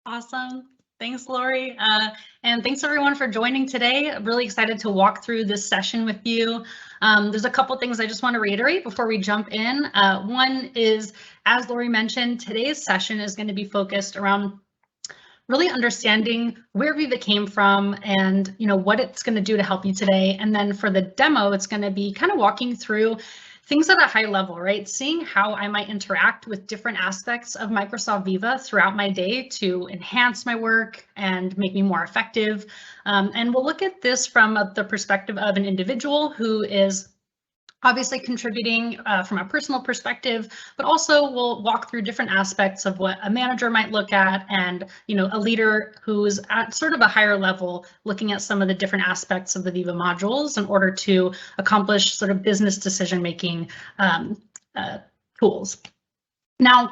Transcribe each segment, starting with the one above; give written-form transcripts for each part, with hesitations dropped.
Awesome. Thanks, Lori. And thanks everyone for joining today. I'm really excited to walk through this session with you. There's a couple things I just want to reiterate before we jump in. One is, as Lori mentioned, today's session is going to be focused around really understanding where Viva came from and what it's going to do to help you today. And then for the demo, it's going to be kind of walking through things at a high level, right? Seeing how I might interact with different aspects of Microsoft Viva throughout my day to enhance my work and make me more effective. And we'll look at this from the perspective of an individual who is obviously contributing from a personal perspective, but also we'll walk through different aspects of what a manager might look at and a leader who's at sort of a higher level looking at some of the different aspects of the Viva modules in order to accomplish sort of business decision making tools. Now,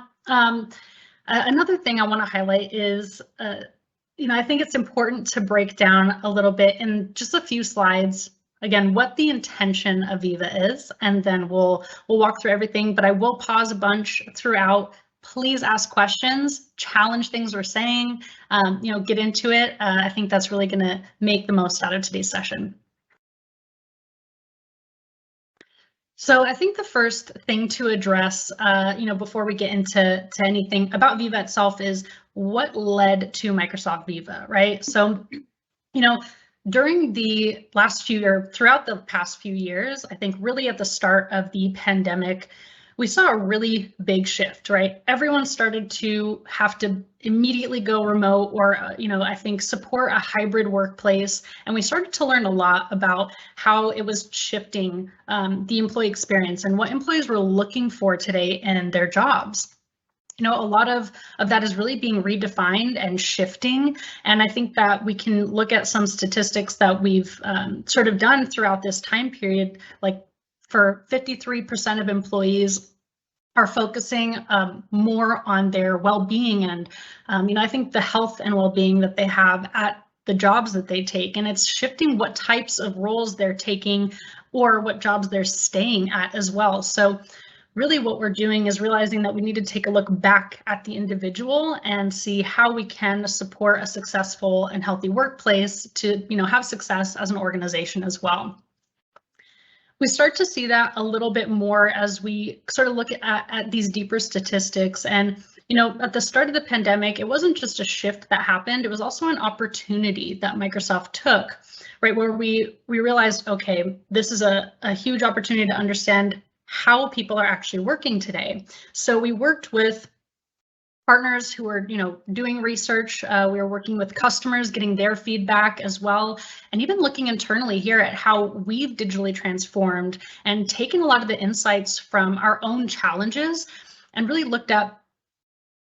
another thing I want to highlight is I think it's important to break down a little bit in just a few slides again, what the intention of Viva is, and then we'll walk through everything, but I will pause a bunch throughout. Please ask questions, challenge things we're saying, get into it. I think that's really gonna make the most out of today's session. So I think the first thing to address, before we get into anything about Viva itself is what led to Microsoft Viva, right? So, during the last throughout the past few years, I think really at the start of the pandemic, we saw a really big shift, right? Everyone started to have to immediately go remote or, I think support a hybrid workplace. And we started to learn a lot about how it was shifting the employee experience and what employees were looking for today in their jobs. A lot of that is really being redefined and shifting. And I think that we can look at some statistics that we've sort of done throughout this time period, like for 53% of employees are focusing more on their well-being and, I think the health and well-being that they have at the jobs that they take. And it's shifting what types of roles they're taking or what jobs they're staying at as well. So really what we're doing is realizing that we need to take a look back at the individual and see how we can support a successful and healthy workplace to, have success as an organization as well. We start to see that a little bit more as we sort of look at these deeper statistics. And, at the start of the pandemic, it wasn't just a shift that happened, it was also an opportunity that Microsoft took, right, where we realized, okay, this is a huge opportunity to understand how people are actually working today. So we worked with partners who are, doing research. We were working with customers, getting their feedback as well, and even looking internally here at how we've digitally transformed and taken a lot of the insights from our own challenges and really looked at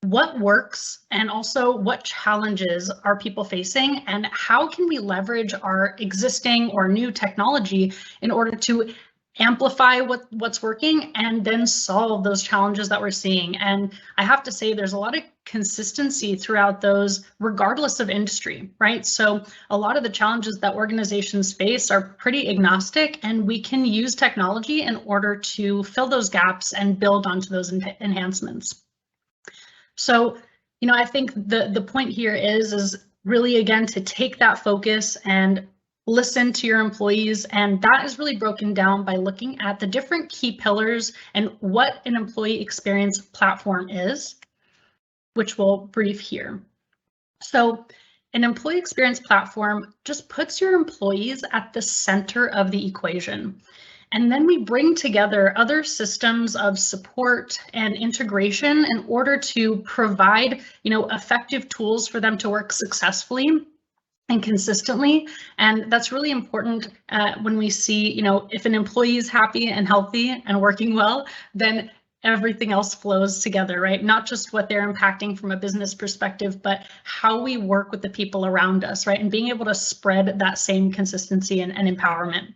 what works and also what challenges are people facing and how can we leverage our existing or new technology in order to amplify what's working and then solve those challenges that we're seeing. And I have to say there's a lot of consistency throughout those regardless of industry, right? So a lot of the challenges that organizations face are pretty agnostic and we can use technology in order to fill those gaps and build onto those enhancements. So, I think the point here is really, again, to take that focus and listen to your employees, and that is really broken down by looking at the different key pillars and what an employee experience platform is, which we'll brief here. So an employee experience platform just puts your employees at the center of the equation. And then we bring together other systems of support and integration in order to provide, effective tools for them to work successfully and consistently. And that's really important when we see, if an employee is happy and healthy and working well, then everything else flows together, right? Not just what they're impacting from a business perspective, but how we work with the people around us, right? And being able to spread that same consistency and empowerment.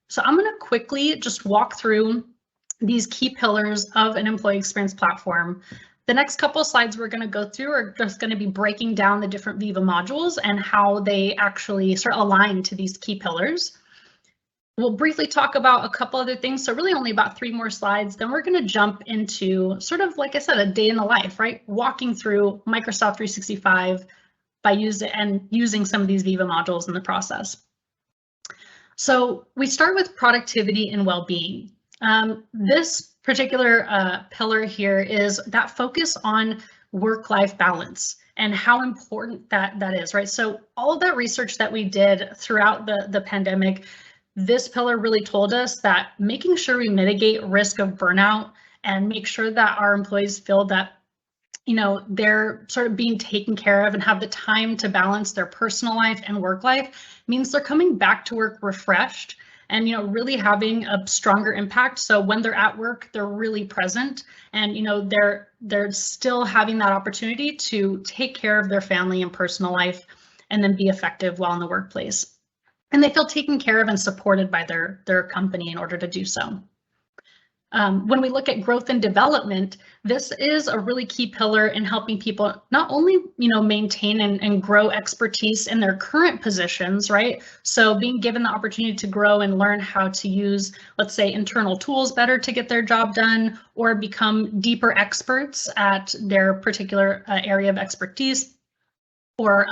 So I'm going to quickly just walk through these key pillars of an employee experience platform. The next couple of slides we're going to go through are just going to be breaking down the different Viva modules and how they actually sort of align to these key pillars. We'll briefly talk about a couple other things, so really only about 3 more slides. Then we're going to jump into sort of, like I said, a day in the life, right? Walking through Microsoft 365 by using some of these Viva modules in the process. So we start with productivity and well-being. This particular pillar here is that focus on work-life balance and how important that is, right? So all of that research that we did throughout the pandemic, this pillar really told us that making sure we mitigate risk of burnout and make sure that our employees feel that, you know, they're sort of being taken care of and have the time to balance their personal life and work life means they're coming back to work refreshed and, you know, really having a stronger impact. So when they're at work, they're really present and, you know, they're still having that opportunity to take care of their family and personal life and then be effective while in the workplace. And they feel taken care of and supported by their company in order to do so. When we look at growth and development, this is a really key pillar in helping people not only, you know, maintain and grow expertise in their current positions, right? So being given the opportunity to grow and learn how to use, let's say, internal tools better to get their job done, or become deeper experts at their particular area of expertise, or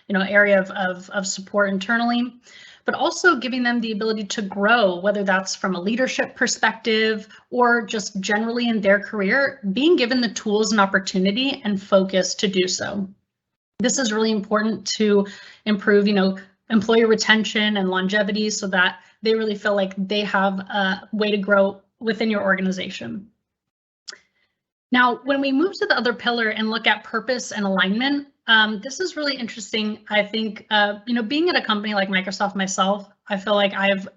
you know, area of support internally, but also giving them the ability to grow, whether that's from a leadership perspective or just generally in their career, being given the tools and opportunity and focus to do so. This is really important to improve, you know, employee retention and longevity so that they really feel like they have a way to grow within your organization. Now, when we move to the other pillar and look at purpose and alignment, this is really interesting. I think, you know, being at a company like Microsoft myself, I feel like I've,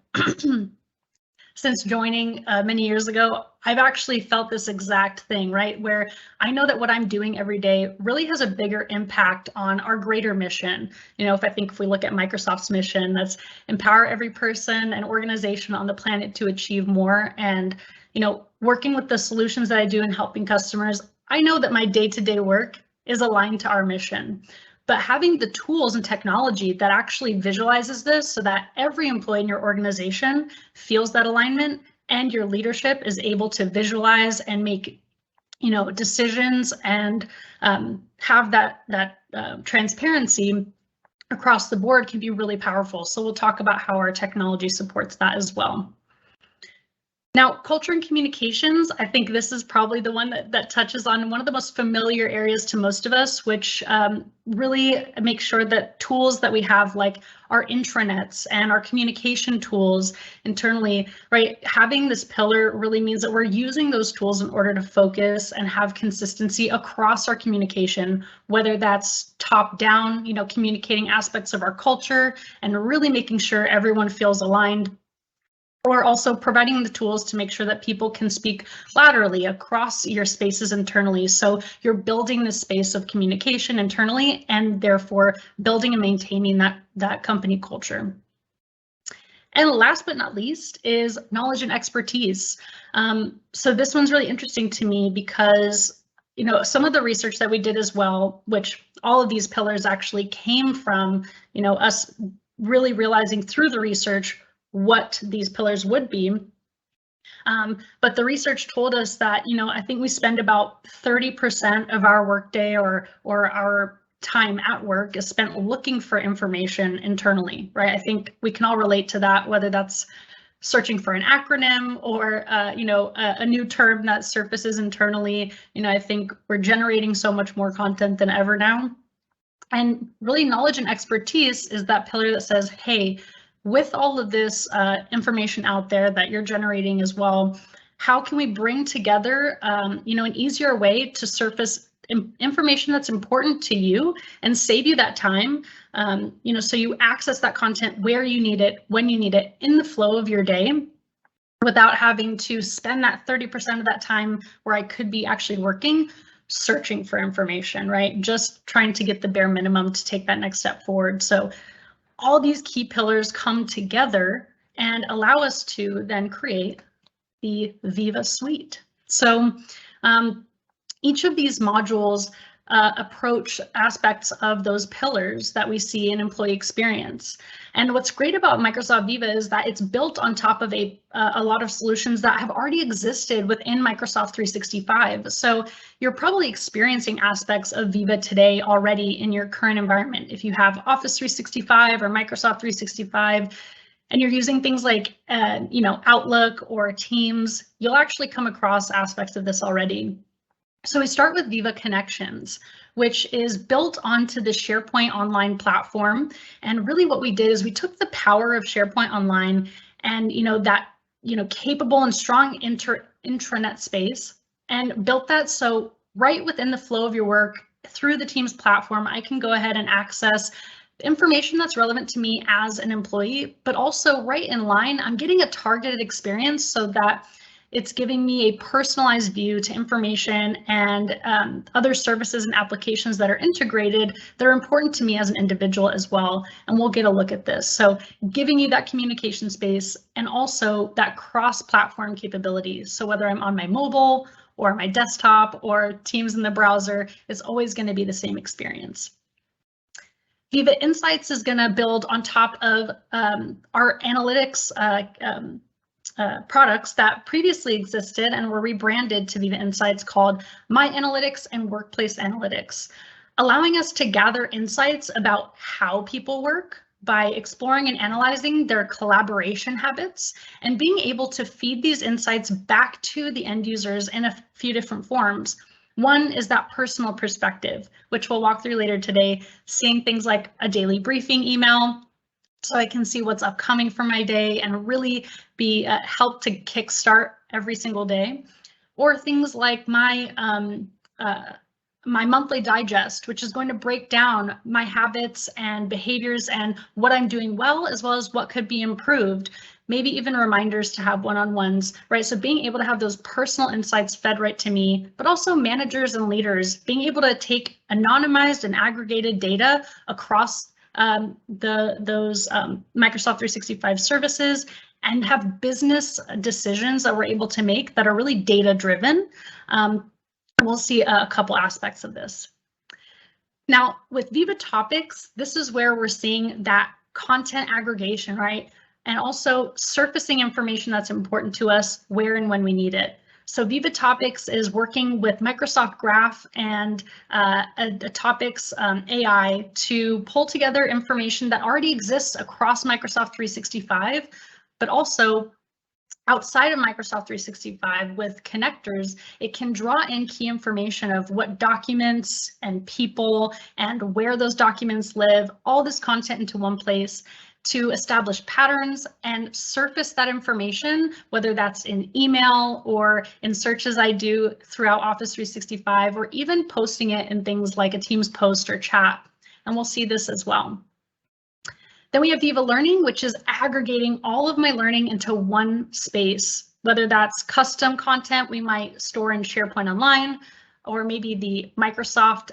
since joining many years ago, I've actually felt this exact thing, right? Where I know that what I'm doing every day really has a bigger impact on our greater mission. You know, if we look at Microsoft's mission, that's empower every person and organization on the planet to achieve more. And, you know, working with the solutions that I do and helping customers, I know that my day-to-day work is aligned to our mission. But having the tools and technology that actually visualizes this so that every employee in your organization feels that alignment and your leadership is able to visualize and make, you know, decisions and have that transparency across the board can be really powerful. So we'll talk about how our technology supports that as well. Now, culture and communications, I think this is probably the one that touches on one of the most familiar areas to most of us, which really makes sure that tools that we have, like our intranets and our communication tools internally, right? Having this pillar really means that we're using those tools in order to focus and have consistency across our communication, whether that's top down, you know, communicating aspects of our culture and really making sure everyone feels aligned, or also providing the tools to make sure that people can speak laterally across your spaces internally. So you're building the space of communication internally and therefore building and maintaining that company culture. And last but not least is knowledge and expertise. So this one's really interesting to me because, you know, some of the research that we did as well, which all of these pillars actually came from, you know, us really realizing through the research what these pillars would be. But the research told us that, you know, I think we spend about 30% of our workday or our time at work is spent looking for information internally, right? I think we can all relate to that, whether that's searching for an acronym or, you know, a new term that surfaces internally. You know, I think we're generating so much more content than ever now. And really knowledge and expertise is that pillar that says, hey, with all of this information out there that you're generating as well, how can we bring together, you know, an easier way to surface information that's important to you and save you that time, you know, so you access that content where you need it, when you need it, in the flow of your day, without having to spend that 30% of that time where I could be actually working, searching for information, right? Just trying to get the bare minimum to take that next step forward. So all these key pillars come together and allow us to then create the Viva Suite. So each of these modules approach aspects of those pillars that we see in employee experience. And what's great about Microsoft Viva is that it's built on top of a lot of solutions that have already existed within Microsoft 365. So you're probably experiencing aspects of Viva today already in your current environment. If you have Office 365 or Microsoft 365, and you're using things like Outlook or Teams, you'll actually come across aspects of this already. So we start with Viva Connections, which is built onto the SharePoint Online platform. And really what we did is we took the power of SharePoint Online and that capable and strong intranet space and built that so right within the flow of your work through the Teams platform, I can go ahead and access information that's relevant to me as an employee, but also right in line, I'm getting a targeted experience so that it's giving me a personalized view to information and other services and applications that are integrated that are important to me as an individual as well. And we'll get a look at this. So giving you that communication space and also that cross-platform capabilities. So whether I'm on my mobile or my desktop or Teams in the browser, it's always going to be the same experience. Viva Insights is going to build on top of our analytics products that previously existed and were rebranded to Viva Insights called My Analytics and Workplace Analytics, allowing us to gather insights about how people work by exploring and analyzing their collaboration habits and being able to feed these insights back to the end users in a few different forms. One is that personal perspective, which we'll walk through later today, seeing things like a daily briefing email, so I can see what's upcoming for my day and really be help to kickstart every single day. Or things like my monthly digest, which is going to break down my habits and behaviors and what I'm doing well, as well as what could be improved. Maybe even reminders to have one-on-ones, right? So being able to have those personal insights fed right to me, but also managers and leaders being able to take anonymized and aggregated data across those Microsoft 365 services and have business decisions that we're able to make that are really data driven. We'll see a couple aspects of this. Now with Viva Topics, this is where we're seeing that content aggregation, right? And also surfacing information that's important to us where and when we need it. So Viva Topics is working with Microsoft Graph and Topics AI to pull together information that already exists across Microsoft 365, but also outside of Microsoft 365 with connectors, it can draw in key information of what documents and people and where those documents live, all this content into one place to establish patterns and surface that information, whether that's in email or in searches I do throughout Office 365, or even posting it in things like a Teams post or chat. And we'll see this as well. Then we have Viva Learning, which is aggregating all of my learning into one space, whether that's custom content we might store in SharePoint Online, or maybe the Microsoft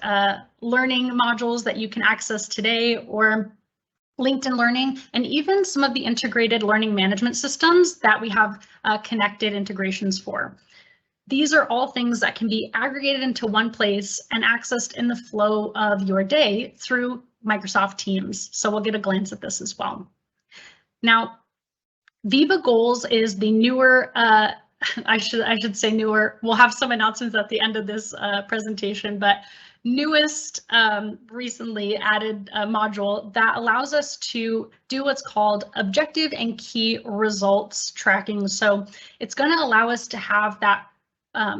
Learning modules that you can access today, or LinkedIn Learning, and even some of the integrated learning management systems that we have connected integrations for. These are all things that can be aggregated into one place and accessed in the flow of your day through Microsoft Teams. So we'll get a glance at this as well. Now, Viva Goals is the newer, I should say newer, we'll have some announcements at the end of this presentation, but newest recently added module that allows us to do what's called objective and key results tracking. So it's going to allow us to have that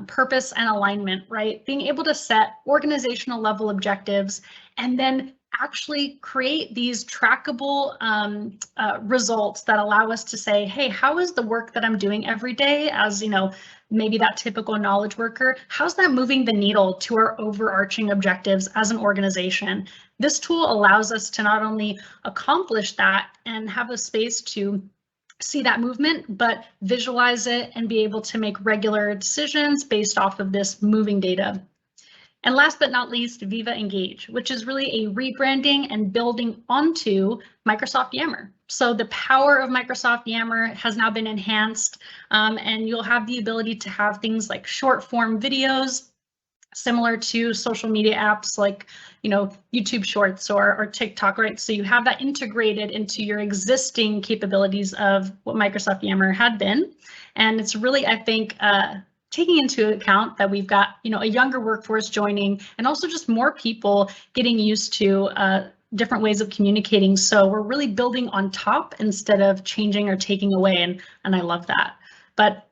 purpose and alignment, right? Being able to set organizational level objectives and then actually create these trackable results that allow us to say, hey, how is the work that I'm doing every day as, maybe that typical knowledge worker, how's that moving the needle to our overarching objectives as an organization? This tool allows us to not only accomplish that and have a space to see that movement, but visualize it and be able to make regular decisions based off of this moving data. And last but not least, Viva Engage, which is really a rebranding and building onto Microsoft Yammer. So the power of Microsoft Yammer has now been enhanced, and you'll have the ability to have things like short form videos similar to social media apps like, YouTube Shorts or TikTok, right? So you have that integrated into your existing capabilities of what Microsoft Yammer had been. And it's really, I think, taking into account that we've got, a younger workforce joining, and also just more people getting used to different ways of communicating. So we're really building on top instead of changing or taking away, and I love that. But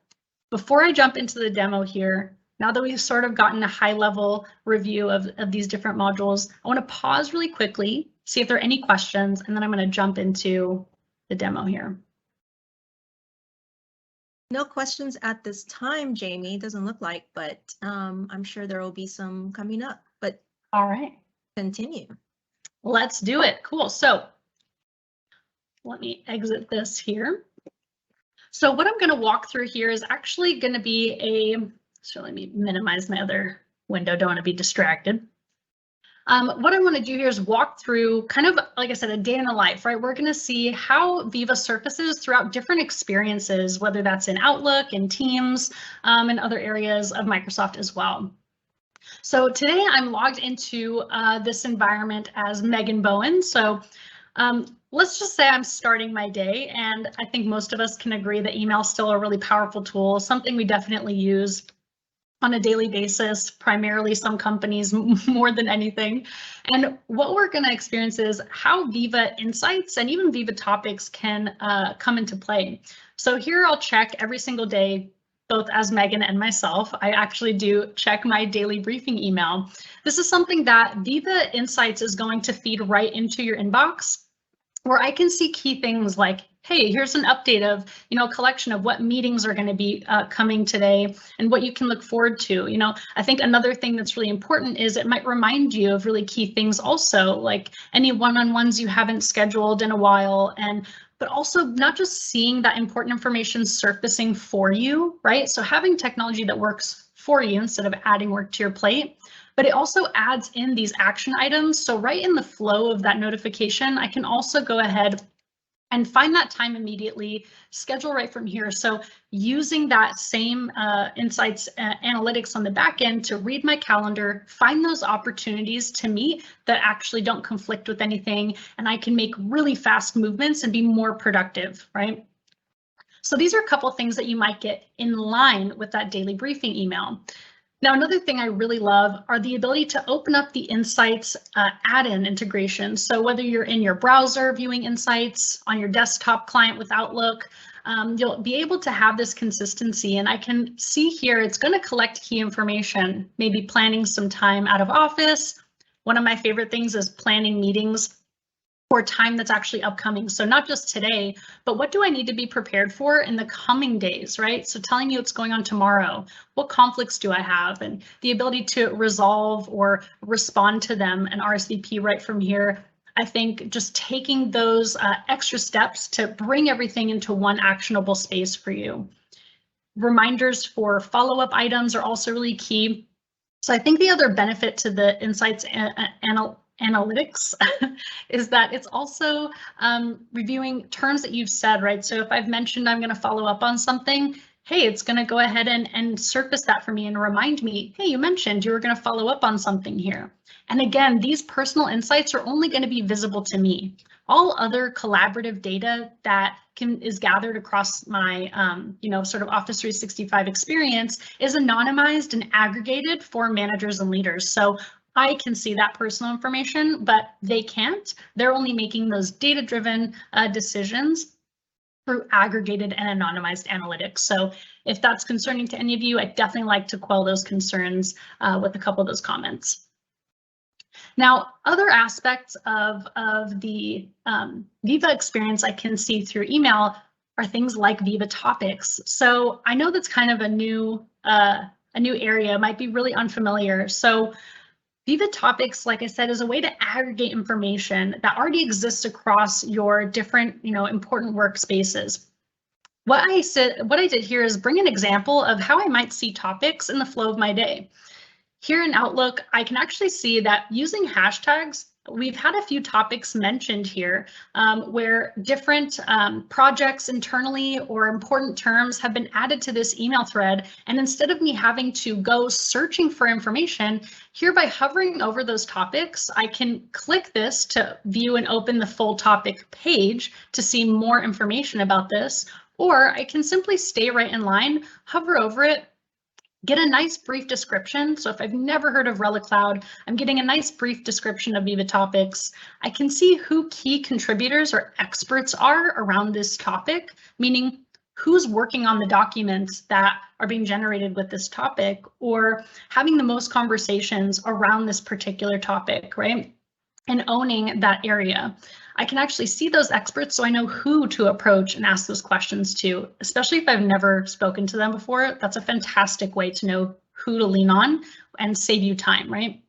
before I jump into the demo here, now that we've sort of gotten a high level review of these different modules, I want to pause really quickly, see if there are any questions, and then I'm going to jump into the demo here. No questions at this time, Jamie. Doesn't look like, but I'm sure there will be some coming up. But all right, continue. Let's do it. Cool. So let me exit this here. So what I'm going to walk through here is actually going to be so let me minimize my other window. Don't want to be distracted. What I want to do here is walk through kind of, like I said, a day in the life, right? We're going to see how Viva surfaces throughout different experiences, whether that's in Outlook and Teams and other areas of Microsoft as well. So today I'm logged into this environment as Megan Bowen. So let's just say I'm starting my day, and I think most of us can agree that email is still a really powerful tool, something we definitely use on a daily basis, primarily some companies more than anything. And what we're going to experience is how Viva Insights and even Viva Topics can come into play. So here I'll check every single day, both as Megan and myself. I actually do check my daily briefing email. This is something that Viva Insights is going to feed right into your inbox, where I can see key things like, hey, here's an update of, a collection of what meetings are going to be coming today and what you can look forward to. I think another thing that's really important is it might remind you of really key things also, like any one-on-ones you haven't scheduled in a while, but also not just seeing that important information surfacing for you, right? So having technology that works for you instead of adding work to your plate. But it also adds in these action items. So right in the flow of that notification, I can also go ahead and find that time immediately, schedule right from here. So using that same insights analytics on the back end to read my calendar, find those opportunities to meet that actually don't conflict with anything, and I can make really fast movements and be more productive, right? So these are a couple of things that you might get in line with that daily briefing email. Now, another thing I really love are the ability to open up the Insights add-in integration. So whether you're in your browser viewing Insights, on your desktop client with Outlook, you'll be able to have this consistency. And I can see here it's going to collect key information, maybe planning some time out of office. One of my favorite things is planning meetings for time that's actually upcoming. So not just today, but what do I need to be prepared for in the coming days, right? So telling you what's going on tomorrow, what conflicts do I have, and the ability to resolve or respond to them and RSVP right from here. I think just taking those extra steps to bring everything into one actionable space for you. Reminders for follow-up items are also really key. So I think the other benefit to the Insights analytics is that it's also reviewing terms that you've said, right? So if I've mentioned I'm going to follow up on something, hey, it's going to go ahead and surface that for me and remind me, hey, you mentioned you were going to follow up on something here. And again, these personal insights are only going to be visible to me. All other collaborative data that is gathered across my, sort of Office 365 experience is anonymized and aggregated for managers and leaders. So I can see that personal information, but they can't. They're only making those data-driven decisions through aggregated and anonymized analytics. So if that's concerning to any of you, I'd definitely like to quell those concerns with a couple of those comments. Now, other aspects of the Viva experience I can see through email are things like Viva Topics. So I know that's kind of a new area, might be really unfamiliar. So Viva Topics, like I said, is a way to aggregate information that already exists across your different, important workspaces. What I did here is bring an example of how I might see topics in the flow of my day. Here in Outlook, I can actually see that using hashtags, we've had a few topics mentioned here where different projects internally or important terms have been added to this email thread. And instead of me having to go searching for information, here by hovering over those topics, I can click this to view and open the full topic page to see more information about this, or I can simply stay right in line, hover over it, get a nice brief description. So if I've never heard of Relic Cloud, I'm getting a nice brief description of Viva Topics. I can see who key contributors or experts are around this topic, meaning who's working on the documents that are being generated with this topic or having the most conversations around this particular topic, right? And owning that area. I can actually see those experts so I know who to approach and ask those questions to, especially if I've never spoken to them before. That's a fantastic way to know who to lean on and save you time, right?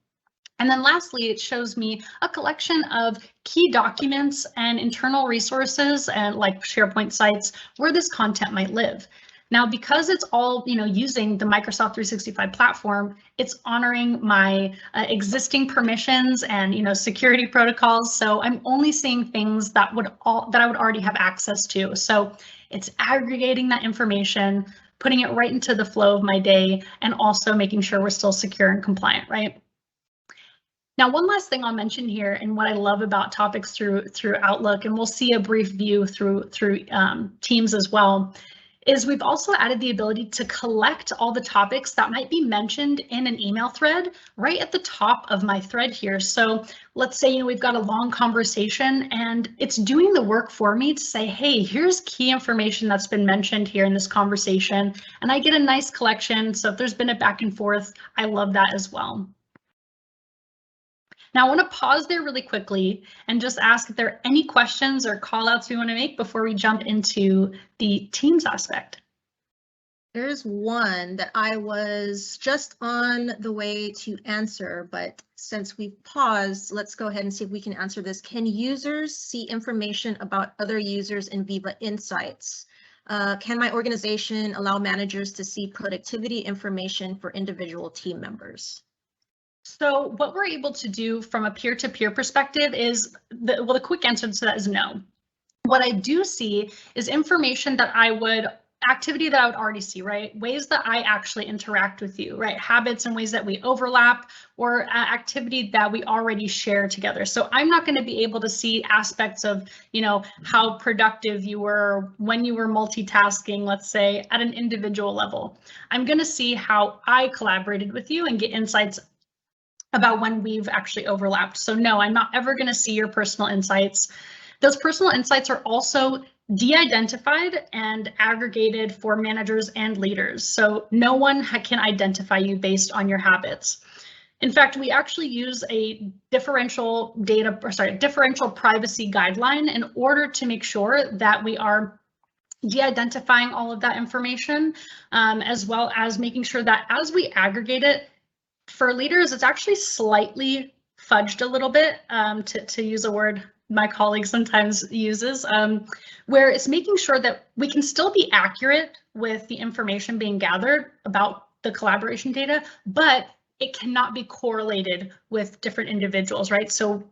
And then lastly, it shows me a collection of key documents and internal resources and like SharePoint sites where this content might live. Now, because it's all using the Microsoft 365 platform, it's honoring my existing permissions and security protocols. So I'm only seeing things that I would already have access to. So it's aggregating that information, putting it right into the flow of my day, and also making sure we're still secure and compliant, right? Now, one last thing I'll mention here, and what I love about topics through Outlook, and we'll see a brief view through Teams as well, is we've also added the ability to collect all the topics that might be mentioned in an email thread right at the top of my thread here. So let's say we've got a long conversation and it's doing the work for me to say, hey, here's key information that's been mentioned here in this conversation, and I get a nice collection. So if there's been a back and forth, I love that as well. Now I want to pause there really quickly and just ask if there are any questions or call outs we want to make before we jump into the Teams aspect. There's one that I was just on the way to answer, but since we've paused, let's go ahead and see if we can answer this. Can users see information about other users in Viva Insights? Can my organization allow managers to see productivity information for individual team members? So what we're able to do from a peer-to-peer perspective is, the quick answer to that is no. What I do see is information that activity that I would already see, right? Ways that I actually interact with you, right? Habits and ways that we overlap, or activity that we already share together. So I'm not going to be able to see aspects of, how productive you were when you were multitasking, let's say, at an individual level. I'm going to see how I collaborated with you and get insights about when we've actually overlapped. So no, I'm not ever going to see your personal insights. Those personal insights are also de-identified and aggregated for managers and leaders. So no one can identify you based on your habits. In fact, we actually use a differential privacy guideline in order to make sure that we are de-identifying all of that information, as well as making sure that as we aggregate it, for leaders, it's actually slightly fudged a little bit, to use a word my colleague sometimes uses, where it's making sure that we can still be accurate with the information being gathered about the collaboration data, but it cannot be correlated with different individuals, right? So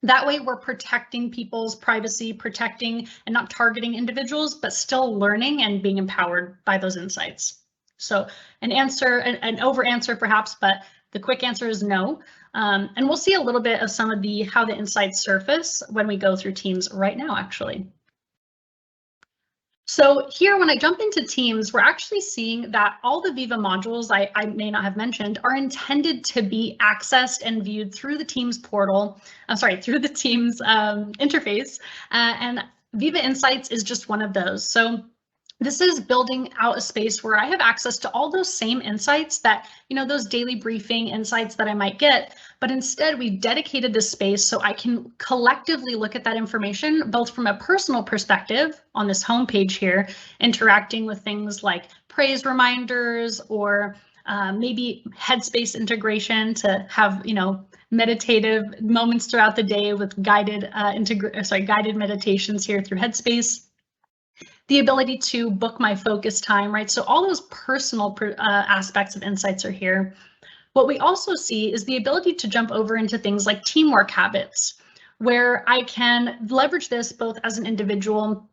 that way we're protecting people's privacy, protecting and not targeting individuals, but still learning and being empowered by those insights. So an over answer perhaps, but the quick answer is no. And we'll see a little bit of some of how the insights surface when we go through Teams right now, actually. So here, when I jump into Teams, we're actually seeing that all the Viva modules I may not have mentioned are intended to be accessed and viewed through the Teams portal. Through the Teams interface, and Viva Insights is just one of those. So this is building out a space where I have access to all those same insights that, those daily briefing insights that I might get, but instead we've dedicated this space so I can collectively look at that information, both from a personal perspective on this homepage here, interacting with things like praise reminders or maybe Headspace integration to have, meditative moments throughout the day with guided meditations here through Headspace. The ability to book my focus time, right? So all those personal aspects of insights are here. What we also see is the ability to jump over into things like teamwork habits, where I can leverage this both as an individual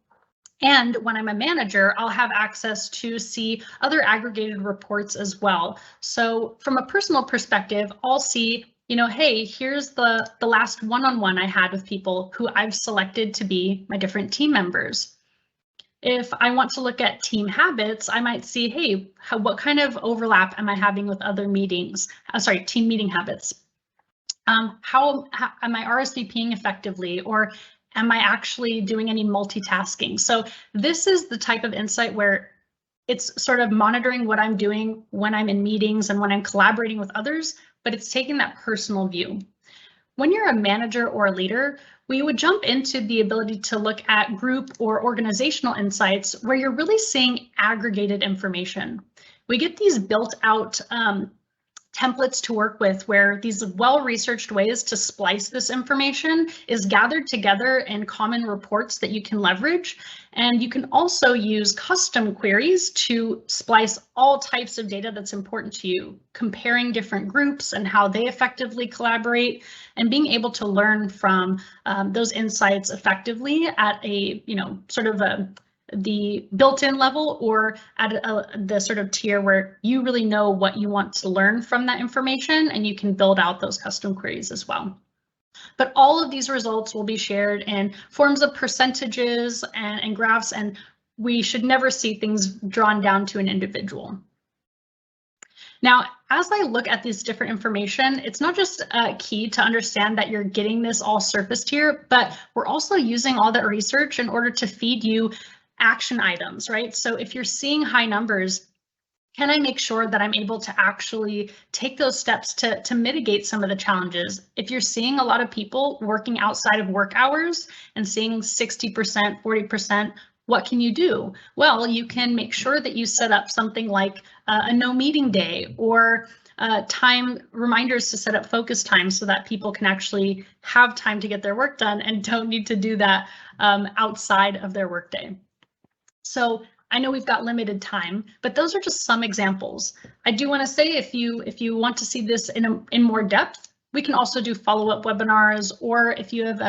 and when I'm a manager, I'll have access to see other aggregated reports as well. So from a personal perspective, I'll see, hey, here's the last one-on-one I had with people who I've selected to be my different team members. If I want to look at team habits, I might see, hey, what kind of overlap am I having with other meetings? Team meeting habits. How am I RSVPing effectively, or am I actually doing any multitasking? So this is the type of insight where it's sort of monitoring what I'm doing when I'm in meetings and when I'm collaborating with others, but it's taking that personal view. When you're a manager or a leader, we would jump into the ability to look at group or organizational insights where you're really seeing aggregated information. We get these built out templates to work with where these well-researched ways to splice this information is gathered together in common reports that you can leverage. And you can also use custom queries to splice all types of data that's important to you, comparing different groups and how they effectively collaborate, and being able to learn from those insights effectively at a, the built-in level, or at the sort of tier where you really know what you want to learn from that information, and you can build out those custom queries as well. But all of these results will be shared in forms of percentages and graphs, and we should never see things drawn down to an individual. Now, as I look at this different information, it's not just key to understand that you're getting this all surfaced here, but we're also using all that research in order to feed you action items, right? So if you're seeing high numbers, can I make sure that I'm able to actually take those steps to mitigate some of the challenges? If you're seeing a lot of people working outside of work hours and seeing 60%, 40%, what can you do? Well, you can make sure that you set up something like a no meeting day, or time reminders to set up focus time so that people can actually have time to get their work done and don't need to do that outside of their workday. So I know we've got limited time, but those are just some examples. I do want to say, if you want to see this in more depth, we can also do follow-up webinars, or if you have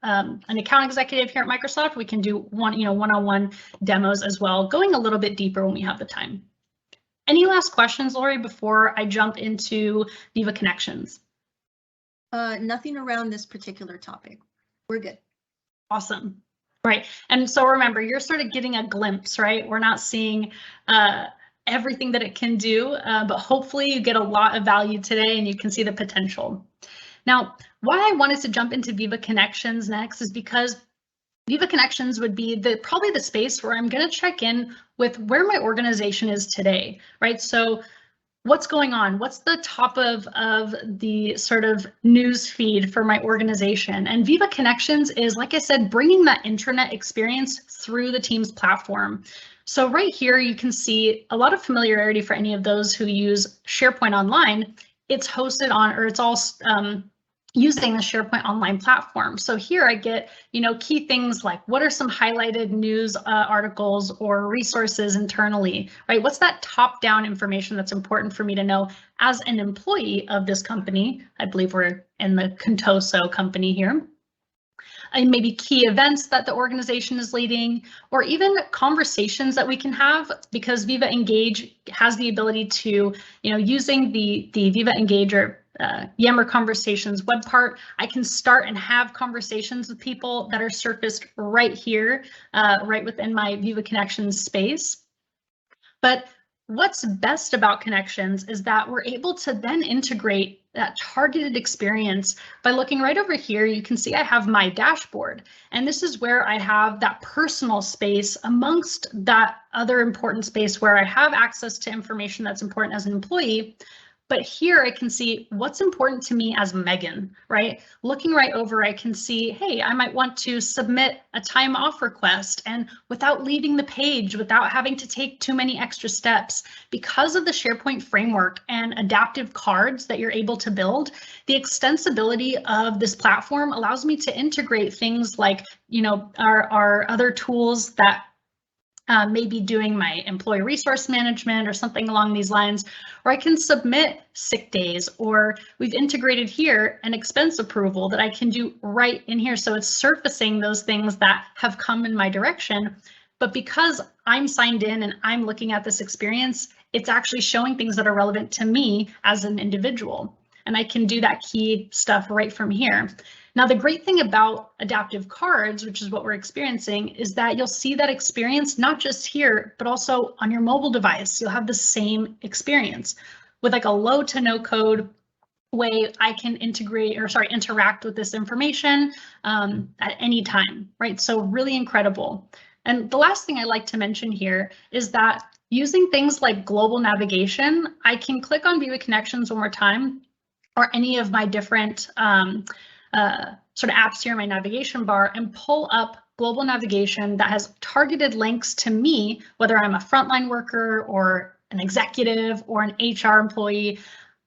an account executive here at Microsoft, we can do one-on-one demos as well, going a little bit deeper when we have the time. Any last questions, Lori, before I jump into Viva Connections? Nothing around this particular topic. We're good. Awesome. Right. And so remember, you're sort of getting a glimpse, right? We're not seeing everything that it can do, but hopefully you get a lot of value today and you can see the potential. Now, why I wanted to jump into Viva Connections next is because Viva Connections would be probably the space where I'm going to check in with where my organization is today, right? So what's going on? What's the top of the sort of news feed for my organization? And Viva Connections is, like I said, bringing that intranet experience through the Teams platform. So right here, you can see a lot of familiarity for any of those who use SharePoint Online. It's hosted on, or it's all using the SharePoint Online platform. So here I get, key things like, what are some highlighted news articles or resources internally, right? What's that top-down information that's important for me to know as an employee of this company? I believe we're in the Contoso company here. And maybe key events that the organization is leading, or even conversations that we can have, because Viva Engage has the ability to, using the Viva Engage or Yammer Conversations web part, I can start and have conversations with people that are surfaced right here, right within my Viva Connections space. But what's best about Connections is that we're able to then integrate that targeted experience by looking right over here. You can see I have my dashboard, and this is where I have that personal space amongst that other important space where I have access to information that's important as an employee. But here I can see what's important to me as Megan, right? Looking right over, I can see, hey, I might want to submit a time off request, and without leaving the page, without having to take too many extra steps, because of the SharePoint framework and adaptive cards that you're able to build, the extensibility of this platform allows me to integrate things like, our other tools that maybe doing my employee resource management or something along these lines, or I can submit sick days, or we've integrated here an expense approval that I can do right in here. So it's surfacing those things that have come in my direction. But because I'm signed in and I'm looking at this experience, it's actually showing things that are relevant to me as an individual. And I can do that key stuff right from here. Now, the great thing about adaptive cards, which is what we're experiencing, is that you'll see that experience not just here, but also on your mobile device. You'll have the same experience with like a low to no code way I can interact with this information at any time, right? So really incredible. And the last thing I like to mention here is that using things like global navigation, I can click on Viva Connections one more time, or any of my different sort of apps here in my navigation bar, and pull up global navigation that has targeted links to me, whether I'm a frontline worker or an executive or an HR employee.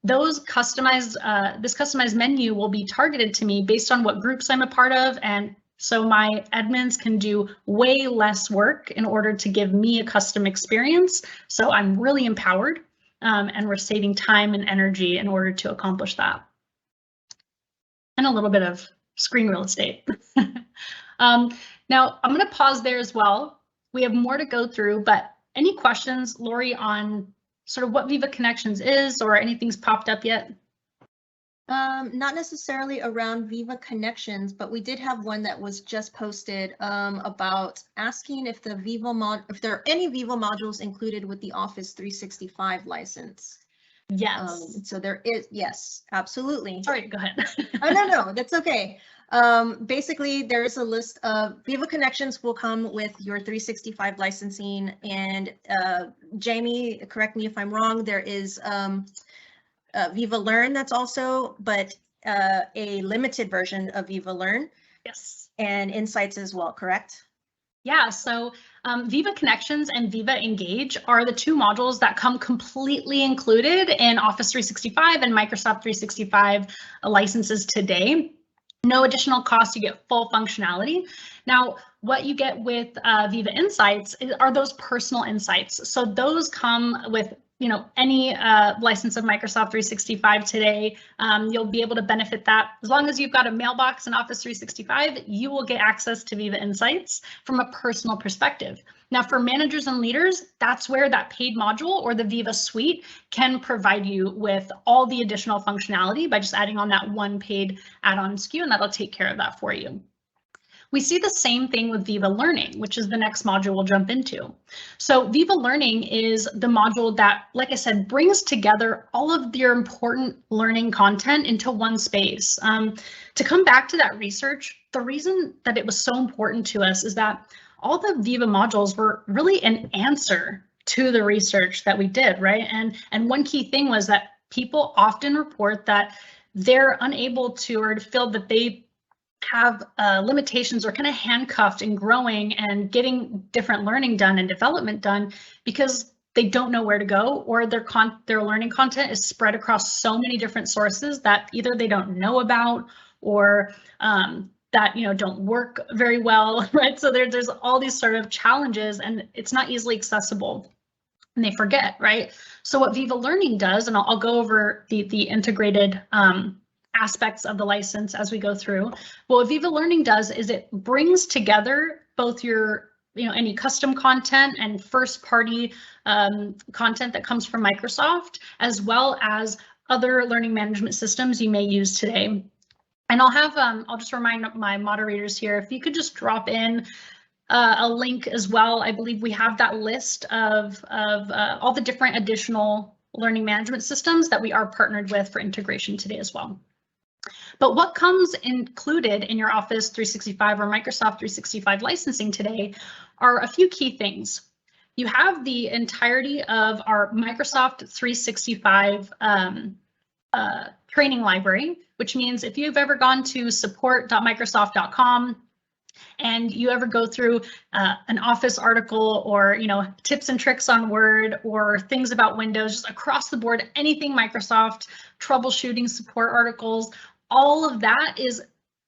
Those customized, this customized menu will be targeted to me based on what groups I'm a part of, and so my admins can do way less work in order to give me a custom experience. So I'm really empowered, and we're saving time and energy in order to accomplish that. And a little bit of screen real estate. Now I'm going to pause there as well. We have more to go through, but any questions, Lori, on sort of what Viva Connections is, or anything's popped up yet? Not necessarily around Viva Connections, but we did have one that was just posted about asking if the if there are any Viva modules included with the Office 365 license. Yes. So there is, yes, absolutely. Sorry, go ahead. Oh, no, that's okay. Basically, there is a list of Viva Connections will come with your 365 licensing, and Jamie, correct me if I'm wrong, there is Viva Learn that's also, but a limited version of Viva Learn. Yes. And Insights as well, correct? Yeah, so Viva Connections and Viva Engage are the two modules that come completely included in Office 365 and Microsoft 365 licenses today. No additional cost, you get full functionality. Now, what you get with Viva Insights are those personal insights. So those come with any license of Microsoft 365 today. You'll be able to benefit that. As long as you've got a mailbox in Office 365, you will get access to Viva Insights from a personal perspective. Now, for managers and leaders, that's where that paid module or the Viva Suite can provide you with all the additional functionality by just adding on that one paid add-on SKU, and that'll take care of that for you. We see the same thing with Viva Learning, which is the next module we'll jump into. So Viva Learning is the module that, like I said, brings together all of your important learning content into one space. To come back to that research, the reason that it was so important to us is that all the Viva modules were really an answer to the research that we did, right? And one key thing was that people often report that they're unable to, or feel that they have limitations or kind of handcuffed in growing and getting different learning done and development done because they don't know where to go, or their learning content is spread across so many different sources that either they don't know about or that don't work very well, right? So there's all these sort of challenges, and it's not easily accessible, and they forget, right? So what Viva Learning does, and I'll go over the integrated aspects of the license as we go through. Well, what Viva Learning does is it brings together both your any custom content and first party content that comes from Microsoft, as well as other learning management systems you may use today. And I'll just remind my moderators here, if you could just drop in a link as well. I believe we have that list of all the different additional learning management systems that we are partnered with for integration today as well. But what comes included in your Office 365 or Microsoft 365 licensing today are a few key things. You have the entirety of our Microsoft 365 training library, which means if you've ever gone to support.microsoft.com and you ever go through an Office article or tips and tricks on Word or things about Windows, just across the board, anything Microsoft, troubleshooting support articles, all of that is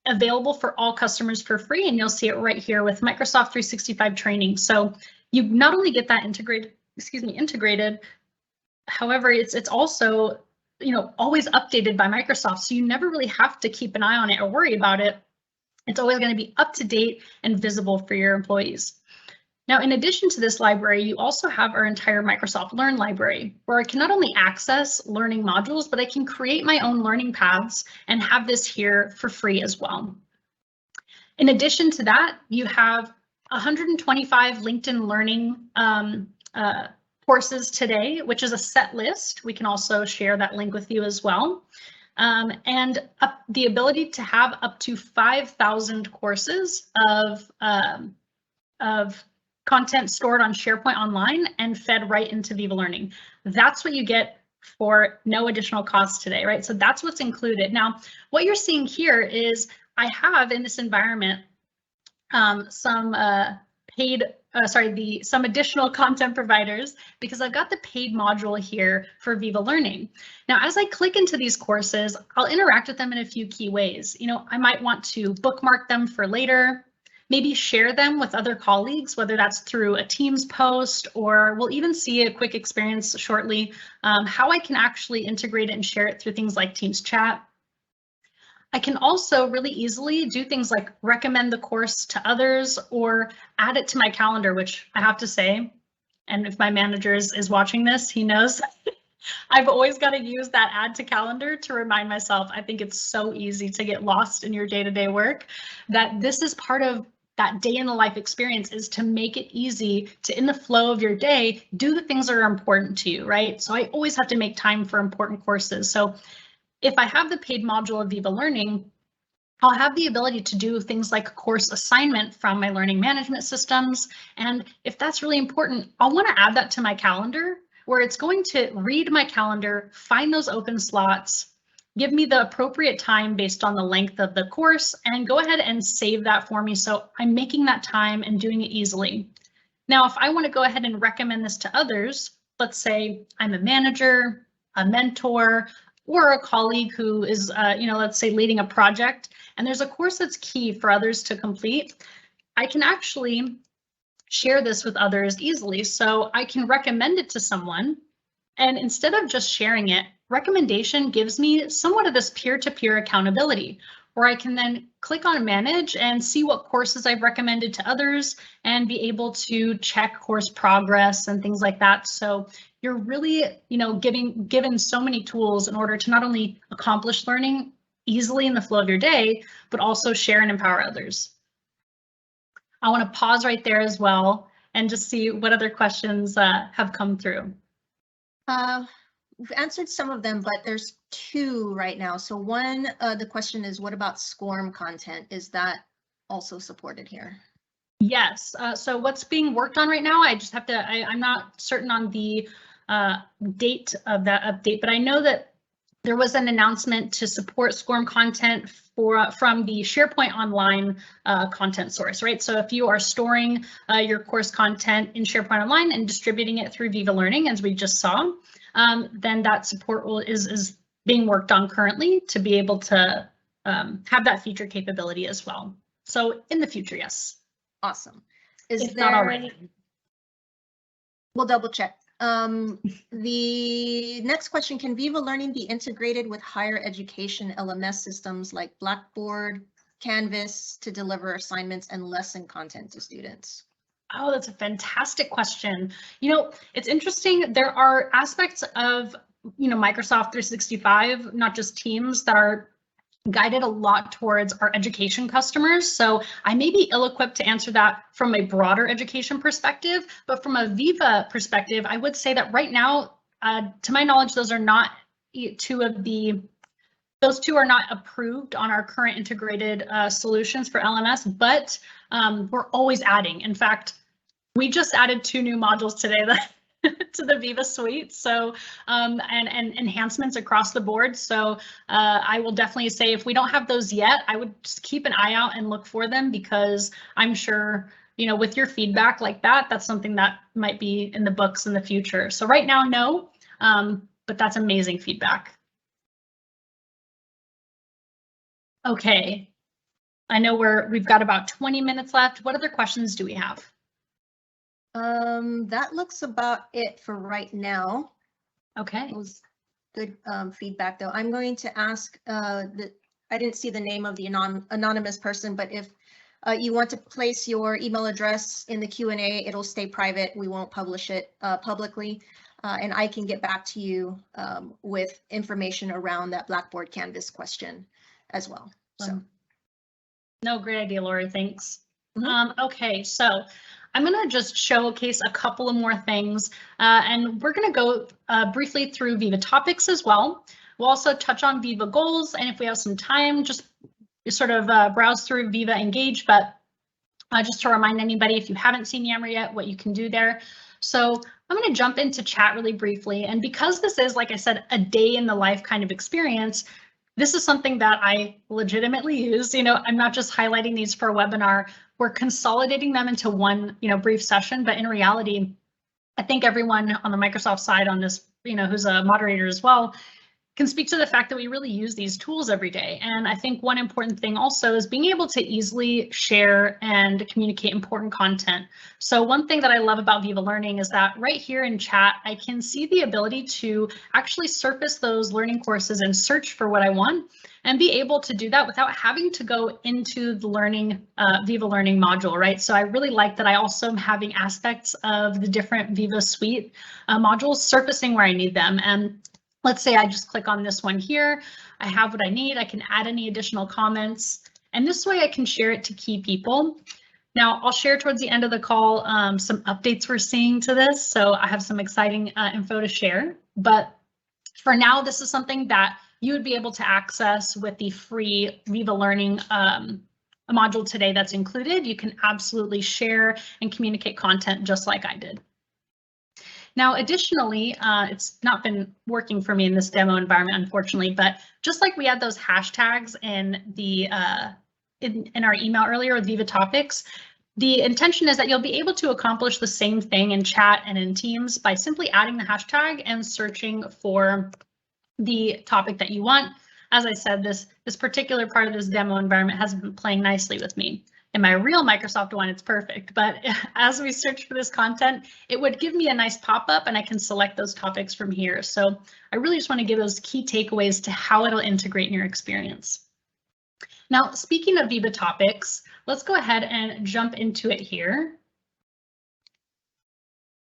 available for all customers for free, and you'll see it right here with Microsoft 365 training. So you not only get that integrated, however, it's also, you know, always updated by Microsoft. So you never really have to keep an eye on it or worry about it. It's always going to be up to date and visible for your employees. Now, in addition to this library, you also have our entire Microsoft Learn library, where I can not only access learning modules, but I can create my own learning paths and have this here for free as well. In addition to that, you have 125 LinkedIn Learning courses today, which is a set list. We can also share that link with you as well. And the ability to have up to 5,000 courses of content stored on SharePoint Online and fed right into Viva Learning. That's what you get for no additional cost today, right? So that's what's included. Now, what you're seeing here is I have in this environment some additional content providers, because I've got the paid module here for Viva Learning. Now, as I click into these courses, I'll interact with them in a few key ways. You know, I might want to bookmark them for later, maybe share them with other colleagues, whether that's through a Teams post, or we'll even see a quick experience shortly, how I can actually integrate it and share it through things like Teams chat. I can also really easily do things like recommend the course to others or add it to my calendar, which I have to say, and if my manager is watching this, he knows I've always got to use that add to calendar to remind myself. I think it's so easy to get lost in your day-to-day work, that this is part of that day in the life experience, is to make it easy to, in the flow of your day, do the things that are important to you, right? So I always have to make time for important courses. So if I have the paid module of Viva Learning, I'll have the ability to do things like course assignment from my learning management systems. And if that's really important, I'll want to add that to my calendar, where it's going to read my calendar, find those open slots, give me the appropriate time based on the length of the course, and go ahead and save that for me. So I'm making that time and doing it easily. Now, if I want to go ahead and recommend this to others, let's say I'm a manager, a mentor, or a colleague who is, let's say leading a project, and there's a course that's key for others to complete, I can actually share this with others easily. So I can recommend it to someone, and instead of just sharing it, recommendation gives me somewhat of this peer-to-peer accountability, where I can then click on manage and see what courses I've recommended to others and be able to check course progress and things like that. So you're really, given so many tools in order to not only accomplish learning easily in the flow of your day, but also share and empower others. I want to pause right there as well and just see what other questions have come through. We've answered some of them, but there's two right now. So one, the question is, what about SCORM content? Is that also supported here? Yes. So what's being worked on right now, I just have to, I'm not certain on the date of that update, but I know that there was an announcement to support SCORM content from the SharePoint Online content source, right? So if you are storing your course content in SharePoint Online and distributing it through Viva Learning, as we just saw, then that support is being worked on currently to be able to have that feature capability as well. So in the future, yes. Awesome. If not already. We'll double check. The next question, can Viva Learning be integrated with higher education LMS systems like Blackboard, Canvas to deliver assignments and lesson content to students? Oh, that's a fantastic question. It's interesting. There are aspects of, Microsoft 365, not just Teams, that are guided a lot towards our education customers. So I may be ill-equipped to answer that from a broader education perspective, but from a Viva perspective, I would say that right now, to my knowledge, those are not those two are not approved on our current integrated solutions for LMS, but we're always adding. In fact, we just added 2 new modules today to the Viva suite, so and enhancements across the board. So I will definitely say, if we don't have those yet, I would just keep an eye out and look for them, because I'm sure, with your feedback like that, that's something that might be in the books in the future. So right now, no, but that's amazing feedback. Okay, I know we've got about 20 minutes left. What other questions do we have? That looks about it for right now. Okay. It was good feedback, though. I'm going to ask I didn't see the name of the anonymous person, but if you want to place your email address in the Q&A, it'll stay private. We won't publish it publicly. And I can get back to you with information around that Blackboard Canvas question as well. So. No, great idea, Lori. Thanks. Mm-hmm. Okay, so I'm going to just showcase a couple of more things, and we're going to go briefly through Viva Topics as well. We'll also touch on Viva Goals, and if we have some time, just sort of browse through Viva Engage, but just to remind anybody, if you haven't seen Yammer yet, what you can do there. So I'm going to jump into chat really briefly, and because this is, like I said, a day in the life kind of experience, this is something that I legitimately use. You know, I'm not just highlighting these for a webinar. We're consolidating them into one, brief session. But in reality, I think everyone on the Microsoft side on this, who's a moderator as well, can speak to the fact that we really use these tools every day. And I think one important thing also is being able to easily share and communicate important content. So one thing that I love about Viva Learning is that right here in chat, I can see the ability to actually surface those learning courses and search for what I want and be able to do that without having to go into the learning Viva Learning module, right? So I really like that I also am having aspects of the different Viva Suite modules surfacing where I need them. And let's say I just click on this one here. I have what I need. I can add any additional comments, and this way I can share it to key people. Now I'll share towards the end of the call some updates we're seeing to this. So I have some exciting info to share, but for now, this is something that you would be able to access with the free Viva Learning module today that's included. You can absolutely share and communicate content just like I did. Now, additionally, it's not been working for me in this demo environment, unfortunately, but just like we had those hashtags in the in our email earlier with Viva Topics, the intention is that you'll be able to accomplish the same thing in chat and in Teams by simply adding the hashtag and searching for the topic that you want. As I said, this particular part of this demo environment hasn't been playing nicely with me. In my real Microsoft one, it's perfect, but as we search for this content, it would give me a nice pop-up and I can select those topics from here. So I really just want to give those key takeaways to how it'll integrate in your experience. Now, speaking of Viva Topics, let's go ahead and jump into it here.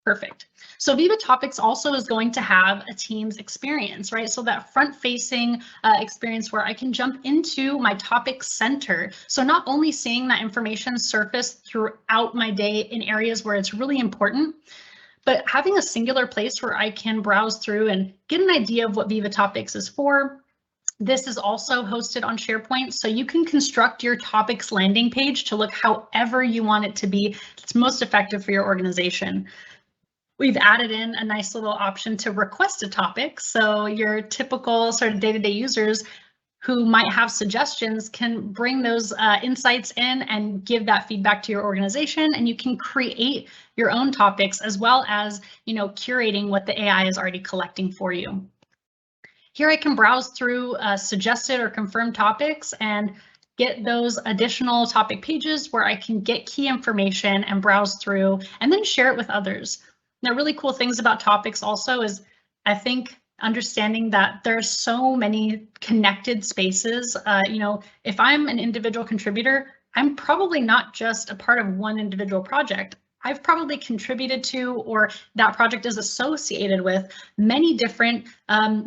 Perfect. So Viva Topics also is going to have a Teams experience, right? So that front-facing experience where I can jump into my topic center. So not only seeing that information surface throughout my day in areas where it's really important, but having a singular place where I can browse through and get an idea of what Viva Topics is for. This is also hosted on SharePoint, so you can construct your topics landing page to look however you want it to be. It's most effective for your organization. We've added in a nice little option to request a topic, so your typical sort of day-to-day users who might have suggestions can bring those insights in and give that feedback to your organization, and you can create your own topics as well as, curating what the AI is already collecting for you. Here I can browse through suggested or confirmed topics and get those additional topic pages where I can get key information and browse through and then share it with others. Now, really cool things about topics also is, I think, understanding that there's so many connected spaces. If I'm an individual contributor, I'm probably not just a part of one individual project. I've probably contributed to, or that project is associated with, many different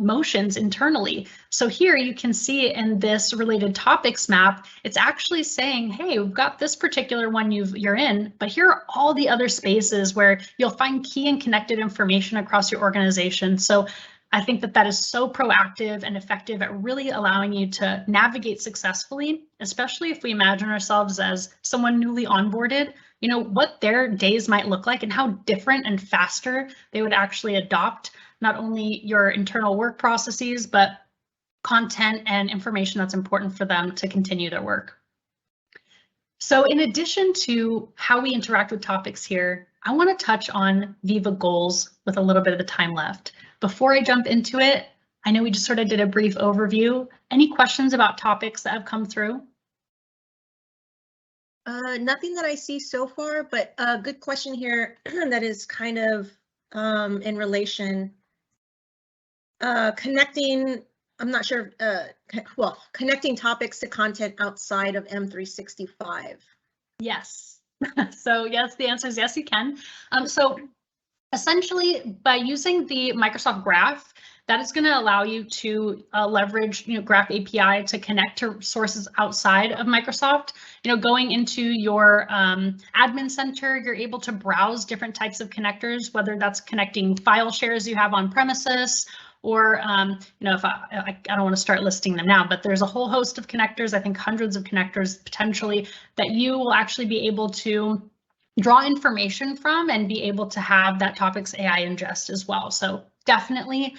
motions internally. So here you can see in this related topics map, it's actually saying, hey, we've got this particular one you're in, but here are all the other spaces where you'll find key and connected information across your organization. So I think that is so proactive and effective at really allowing you to navigate successfully, especially if we imagine ourselves as someone newly onboarded, what their days might look like and how different and faster they would actually adopt not only your internal work processes, but content and information that's important for them to continue their work. So in addition to how we interact with topics here, I want to touch on Viva Goals with a little bit of the time left. Before I jump into it, I know we just sort of did a brief overview. Any questions about topics that have come through? Nothing that I see so far, but a good question here that is kind of in relation, connecting, I'm not sure, well, connecting topics to content outside of M365. Yes. So yes, the answer is yes, you can. So essentially, by using the Microsoft Graph, that is going to allow you to leverage, Graph API to connect to sources outside of Microsoft. Going into your admin center, you're able to browse different types of connectors, whether that's connecting file shares you have on premises, or if I don't want to start listing them now, but there's a whole host of connectors, I think hundreds of connectors potentially, that you will actually be able to draw information from and be able to have that topics AI ingest as well. So definitely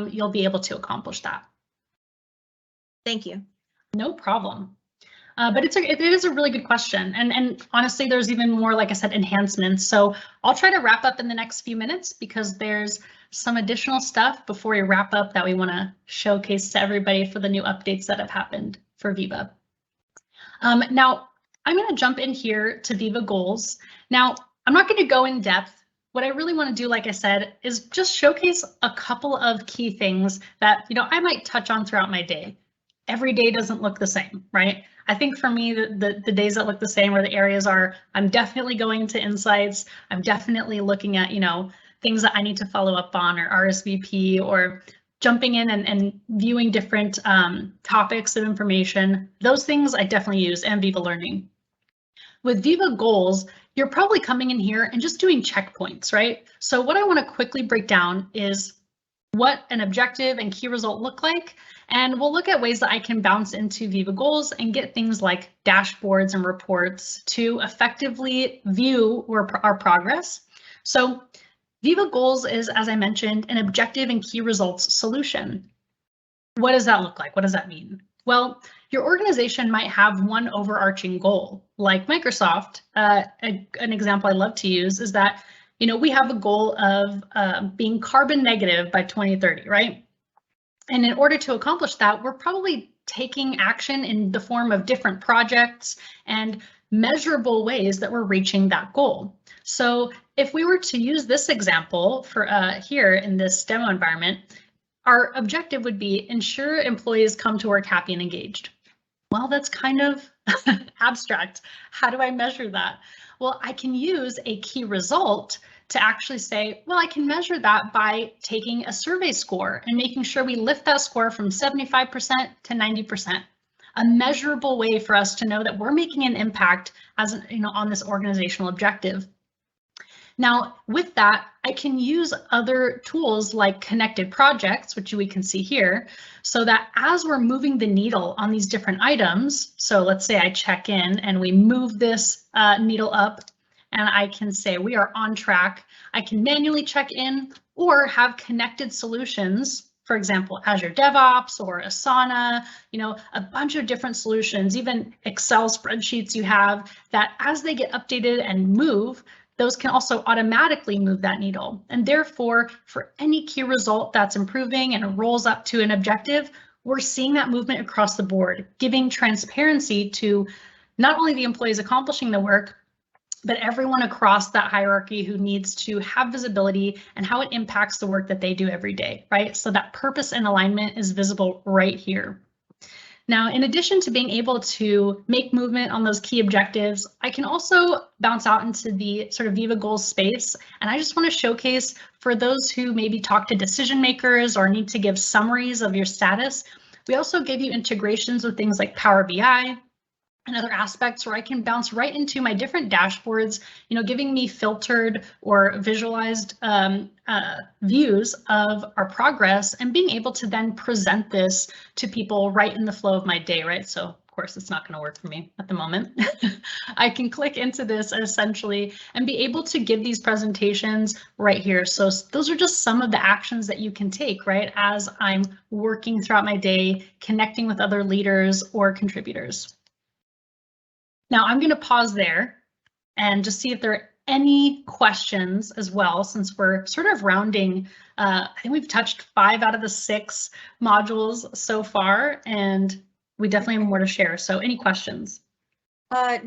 you'll be able to accomplish that. Thank you. No problem. But it is a really good question. And honestly, there's even more, like I said, enhancements. So I'll try to wrap up in the next few minutes because there's some additional stuff before we wrap up that we want to showcase to everybody for the new updates that have happened for Viva. Now, I'm going to jump in here to Viva Goals. Now, I'm not going to go in depth. What I really want to do, like I said, is just showcase a couple of key things that, I might touch on throughout my day. Every day doesn't look the same, right? I think for me, the days that look the same or the areas are, I'm definitely going to Insights. I'm definitely looking at, things that I need to follow up on, or RSVP, or jumping in and viewing different topics of information. Those things I definitely use, and Viva Learning. With Viva Goals, you're probably coming in here and just doing checkpoints, right? So what I want to quickly break down is what an objective and key result look like. And we'll look at ways that I can bounce into Viva Goals and get things like dashboards and reports to effectively view our progress. So Viva Goals is, as I mentioned, an objective and key results solution. What does that look like? What does that mean? Well, your organization might have one overarching goal, like Microsoft. An example I love to use is that, we have a goal of being carbon negative by 2030, right? And in order to accomplish that, we're probably taking action in the form of different projects and measurable ways that we're reaching that goal. So if we were to use this example for here in this demo environment, our objective would be ensure employees come to work happy and engaged. Well, that's kind of abstract. How do I measure that? Well, I can use a key result to actually say, well, I can measure that by taking a survey score and making sure we lift that score from 75% to 90%. A measurable way for us to know that we're making an impact as on this organizational objective. Now, with that, I can use other tools like connected projects, which we can see here, so that as we're moving the needle on these different items, so let's say I check in and we move this needle up, and I can say we are on track. I can manually check in or have connected solutions, for example, Azure DevOps or Asana, a bunch of different solutions, even Excel spreadsheets you have, that as they get updated and move, those can also automatically move that needle. And therefore, for any key result that's improving and rolls up to an objective, we're seeing that movement across the board, giving transparency to not only the employees accomplishing the work, but everyone across that hierarchy who needs to have visibility and how it impacts the work that they do every day, right? So that purpose and alignment is visible right here. Now, in addition to being able to make movement on those key objectives, I can also bounce out into the sort of Viva Goals space. And I just want to showcase for those who maybe talk to decision makers or need to give summaries of your status. We also give you integrations with things like Power BI and other aspects where I can bounce right into my different dashboards, giving me filtered or visualized views of our progress and being able to then present this to people right in the flow of my day, right? So of course, it's not going to work for me at the moment. I can click into this essentially and be able to give these presentations right here. So those are just some of the actions that you can take, right? As I'm working throughout my day, connecting with other leaders or contributors. Now I'm going to pause there and just see if there are any questions as well, since we're sort of rounding. I think we've touched 5 out of the 6 modules so far, and we definitely have more to share. So any questions?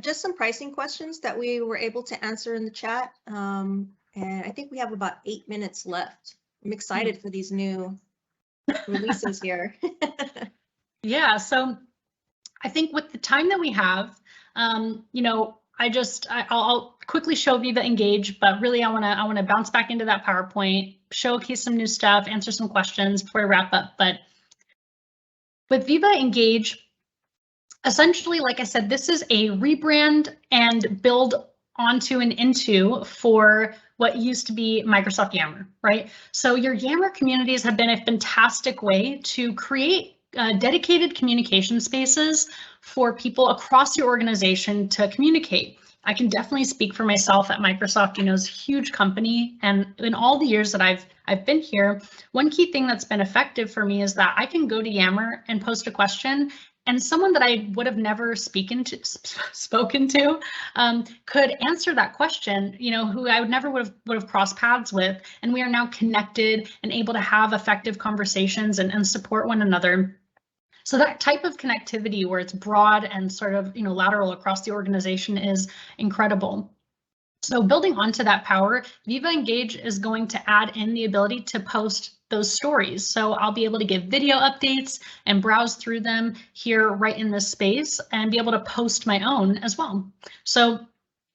Just some pricing questions that we were able to answer in the chat. And I think we have about 8 minutes left. I'm excited for these new releases here. Yeah, so I think with the time that we have, you know, I'll quickly show Viva Engage, but really I want to bounce back into that PowerPoint, showcase some new stuff, answer some questions before I wrap up. But with Viva Engage, essentially, like I said, this is a rebrand and build onto and into for what used to be Microsoft Yammer, right? So your Yammer communities have been a fantastic way to create dedicated communication spaces for people across your organization to communicate. I can definitely speak for myself at Microsoft, you know, it's a huge company, and in all the years that I've been here, one key thing that's been effective for me is that I can go to Yammer and post a question, and someone that I would have never spoken to could answer that question, you know, who I would never would have crossed paths with, and we are now connected and able to have effective conversations and support one another. So that type of connectivity where it's broad and sort of, you know, lateral across the organization is incredible. So building onto that power, Viva Engage is going to add in the ability to post those stories. So I'll be able to give video updates and browse through them here right in this space and be able to post my own as well. So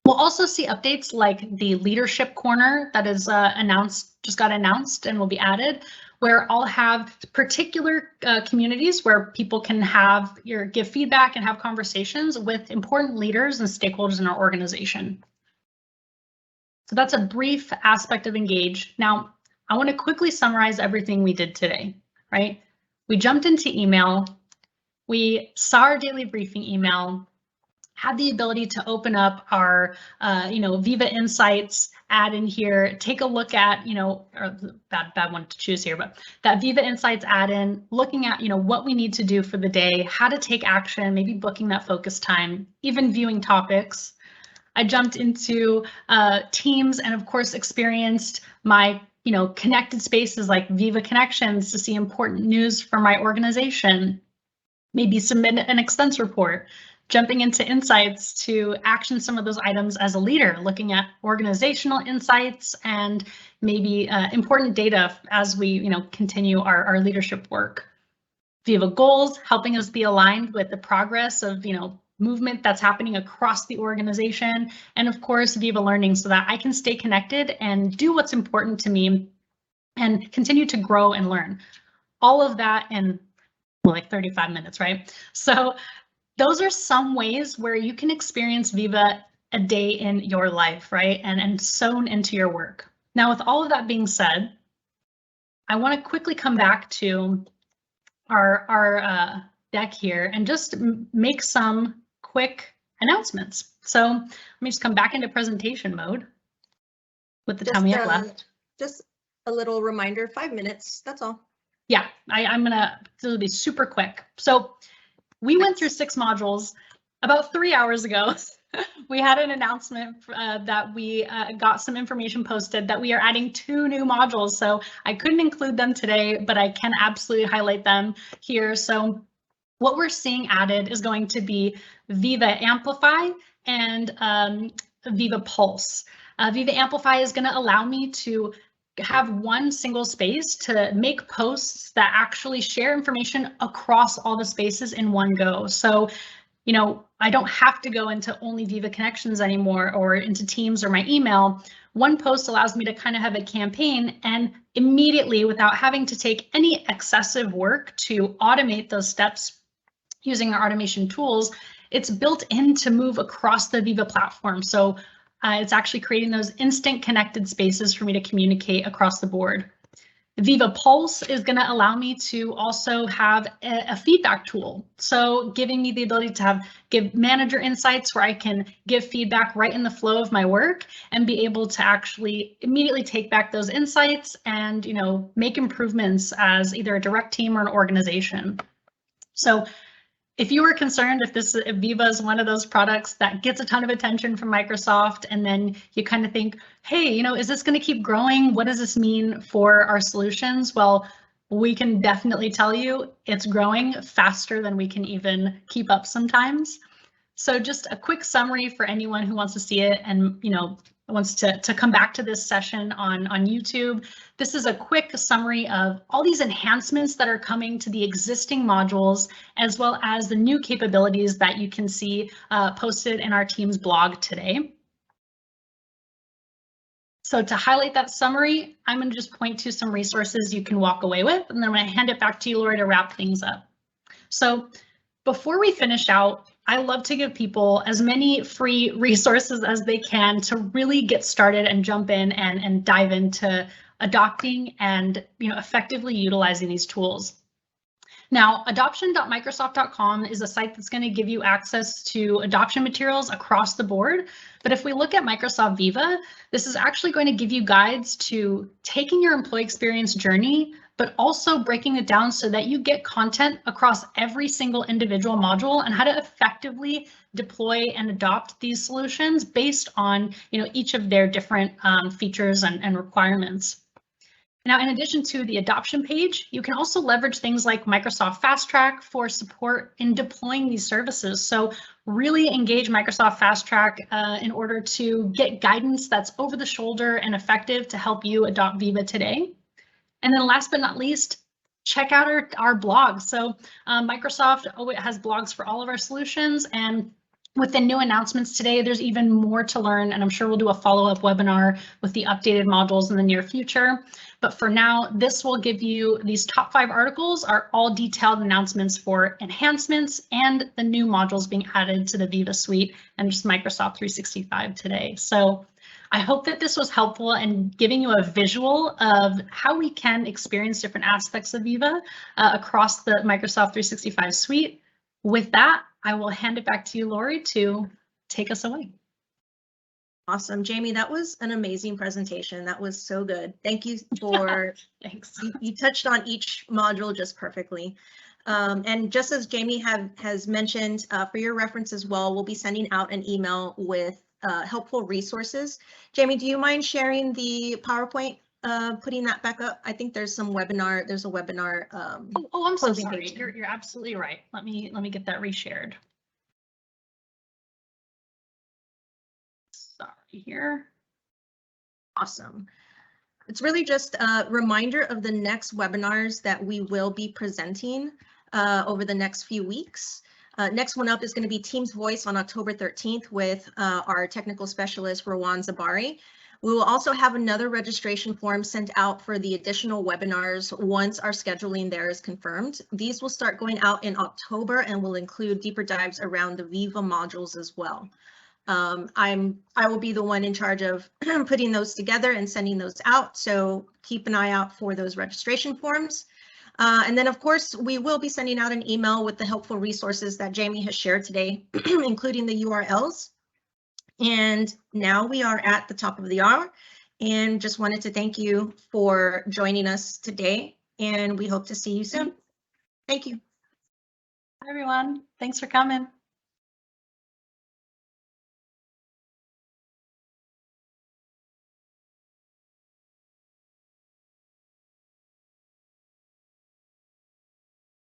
we'll also see updates like the leadership corner that is just got announced and will be added, where I'll have particular communities where people can give feedback and have conversations with important leaders and stakeholders in our organization. So that's a brief aspect of Engage. Now, I want to quickly summarize everything we did today, right? We jumped into email, we saw our daily briefing email, had the ability to open up our, you know, Viva Insights, add in here, take a look at, you know, or bad one to choose here, but that Viva Insights add in, looking at, you know, what we need to do for the day, how to take action, maybe booking that focus time, even viewing topics. I jumped into Teams and of course experienced my, you know, connected spaces like Viva Connections to see important news from my organization, maybe submit an expense report, jumping into Insights to action some of those items as a leader, looking at organizational insights and maybe important data as we, you know, continue our leadership work. Viva Goals, helping us be aligned with the progress of, you know, movement that's happening across the organization, and of course Viva Learning, so that I can stay connected and do what's important to me and continue to grow and learn. All of that in like 35 minutes, right? So those are some ways where you can experience Viva a day in your life, right? And sewn into your work. Now, with all of that being said, I want to quickly come back to our deck here and just make some quick announcements. So let me just come back into presentation mode with the time we have left. Just a little reminder, 5 minutes, that's all. Yeah, this will be super quick. So we went through 6 modules about 3 hours ago. We had an announcement that we got some information posted that we are adding 2 new modules. So I couldn't include them today, but I can absolutely highlight them here. So what we're seeing added is going to be Viva Amplify and Viva Pulse. Viva Amplify is going to allow me to have one single space to make posts that actually share information across all the spaces in one go. So, you know, I don't have to go into only Viva Connections anymore or into Teams or my email. One post allows me to kind of have a campaign and immediately, without having to take any excessive work to automate those steps using our automation tools, it's built in to move across the Viva platform. So it's actually creating those instant connected spaces for me to communicate across the board. Viva Pulse is going to allow me to also have a feedback tool. So giving me the ability to give manager insights where I can give feedback right in the flow of my work and be able to actually immediately take back those insights and, you know, make improvements as either a direct team or an organization. So if you were concerned if Viva is one of those products that gets a ton of attention from Microsoft, and then you kind of think, hey, you know, is this going to keep growing? What does this mean for our solutions? Well, we can definitely tell you it's growing faster than we can even keep up sometimes. So just a quick summary for anyone who wants to see it and, you know, wants to come back to this session on YouTube. This is a quick summary of all these enhancements that are coming to the existing modules, as well as the new capabilities that you can see posted in our team's blog today. So to highlight that summary, I'm going to just point to some resources you can walk away with, and then I'm going to hand it back to you, Lori, to wrap things up. So before we finish out, I love to give people as many free resources as they can to really get started and jump in and dive into adopting and, you know, effectively utilizing these tools. Now, adoption.microsoft.com is a site that's going to give you access to adoption materials across the board. But if we look at Microsoft Viva, this is actually going to give you guides to taking your employee experience journey, but also breaking it down so that you get content across every single individual module and how to effectively deploy and adopt these solutions based on, you know, each of their different features and requirements. Now, in addition to the adoption page, you can also leverage things like Microsoft Fast Track for support in deploying these services. So really engage Microsoft Fast Track in order to get guidance that's over the shoulder and effective to help you adopt Viva today. And then last but not least, check out our blog. So Microsoft has blogs for all of our solutions, and with the new announcements today, there's even more to learn, and I'm sure we'll do a follow-up webinar with the updated modules in the near future. But for now, this will give you these top 5 articles are all detailed announcements for enhancements and the new modules being added to the Viva suite and just Microsoft 365 today. So I hope that this was helpful in giving you a visual of how we can experience different aspects of Viva across the Microsoft 365 suite. With that, I will hand it back to you, Lori, to take us away. Awesome, Jamie, that was an amazing presentation. That was so good. Thank you for, thanks. You touched on each module just perfectly. And just as Jamie has mentioned, for your reference as well, we'll be sending out an email with helpful resources. Jamie, do you mind sharing the PowerPoint, putting that back up? I think there's some webinar, there's a webinar. I'm so sorry. You're absolutely right. Let me get that reshared. Sorry here. Awesome. It's really just a reminder of the next webinars that we will be presenting over the next few weeks. Next one up is going to be Team's Voice on October 13th with our technical specialist, Rowan Zabari. We will also have another registration form sent out for the additional webinars once our scheduling there is confirmed. These will start going out in October and will include deeper dives around the Viva modules as well. I will be the one in charge of putting those together and sending those out, so keep an eye out for those registration forms. And then, of course, we will be sending out an email with the helpful resources that Jamie has shared today, including the URLs. And now we are at the top of the hour, and just wanted to thank you for joining us today, and we hope to see you soon. Thank you. Hi, everyone. Thanks for coming.